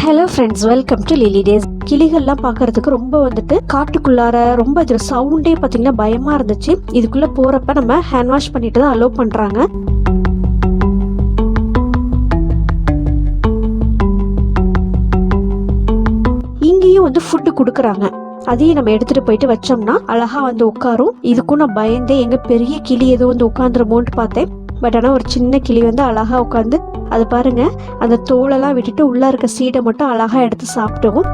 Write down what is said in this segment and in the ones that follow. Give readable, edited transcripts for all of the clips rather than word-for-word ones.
Hello friends, welcome to Lily Days. கிளிகள்லாம் பார்க்கறதுக்கு ரொம்ப காட்டுக்குள்ளார ரொம்ப இது சவுண்டே பார்த்தீங்கன்னா பயமாக இருந்துச்சு. இதுக்குள்ளே போகிறப்ப நம்ம ஹேண்ட் வாஷ் பண்ணிட்டு தான் அலோவ் பண்ணுறாங்க. இங்கேயும் ஃபுட்டு கொடுக்குறாங்க. அதையும் நம்ம எடுத்துட்டு போயிட்டு வச்சோம்னா அழகா உட்காரும். இதுக்கும் நான் பயந்தே எங்க பெரிய கிளி எதுவும் உட்காந்துருமோன்ட்டு பார்த்தேன். பட் ஆனால் ஒரு சின்ன கிளி அழகா உட்காந்து அது பாருங்க, அந்த தோலெல்லாம் விட்டுட்டு உள்ள இருக்க சீடை மட்டும் அழகா எடுத்து சாப்பிட்டோம்.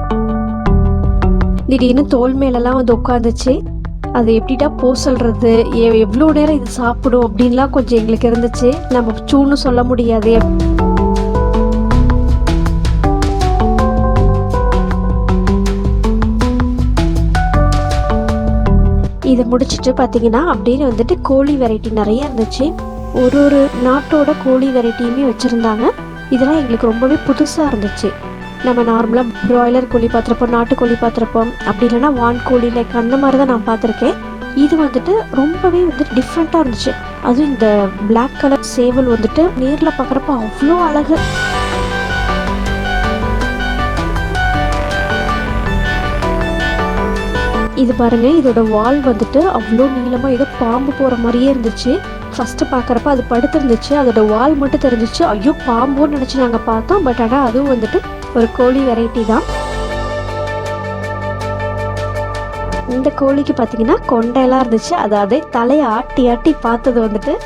திடீர்னு தோல் மேலெல்லாம் உட்காந்துச்சு. அது எப்படிடா சொல்றது, எவ்வளோ நேரம் இது சாப்பிடும் அப்படின்லாம் கொஞ்சம் எங்களுக்கு இருந்துச்சு. நம்ம சூன்னு சொல்ல முடியாது. இதை முடிச்சுட்டு பார்த்தீங்கன்னா அப்படின்னு கோழி வெரைட்டி நிறைய இருந்துச்சு. ஒரு நாட்டோட கோழி வெரைட்டியுமே வச்சுருந்தாங்க. இதெல்லாம் எங்களுக்கு ரொம்பவே புதுசாக இருந்துச்சு. நம்ம நார்மலாக ப்ராய்லர் கோழி பார்த்துருப்போம், நாட்டுக்கோழி பார்த்துருப்போம், அப்படி இல்லைன்னா வான்கோழி லைக் அந்த மாதிரி தான் நான் பார்த்துருக்கேன். இது ரொம்பவே டிஃப்ரெண்ட்டாக இருந்துச்சு. அதுவும் இந்த பிளாக் கலர் சேவல் நேரில் பார்க்குறப்ப அவ்வளோ அழகு. இது பாருங்க, இதோட வால் அவ்வளோ நீளமாக ஏதோ பாம்பு போகிற மாதிரியே இருந்துச்சு. ஃபஸ்ட்டு பார்க்குறப்ப அது படுத்துருந்துச்சு, அதோட வால் மட்டும் தெரிஞ்சிச்சு. ஐயோ பாம்போன்னு நினச்சி நாங்கள் பார்த்தோம். பட் ஆனால் அதுவும் ஒரு கோழி வெரைட்டி தான். இந்த கோழிக்கு பார்த்தீங்கன்னா கொண்டையெல்லாம் இருந்துச்சு. அதாவது தலையை ஆட்டி ஆட்டி பார்த்தது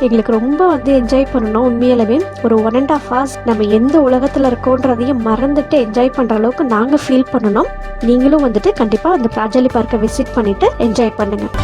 எங்களுக்கு ரொம்ப என்ஜாய் பண்ணணும். உண்மையிலவே ஒரு 1.5 hours நம்ம எந்த உலகத்தில் இருக்கோன்றதையும் மறந்துட்டு என்ஜாய் பண்ணுற அளவுக்கு நாங்கள் ஃபீல் பண்ணணும். நீங்களும் கண்டிப்பாக அந்த ராஜாளி பார்க்கை விசிட் பண்ணிவிட்டு என்ஜாய் பண்ணுங்கள்.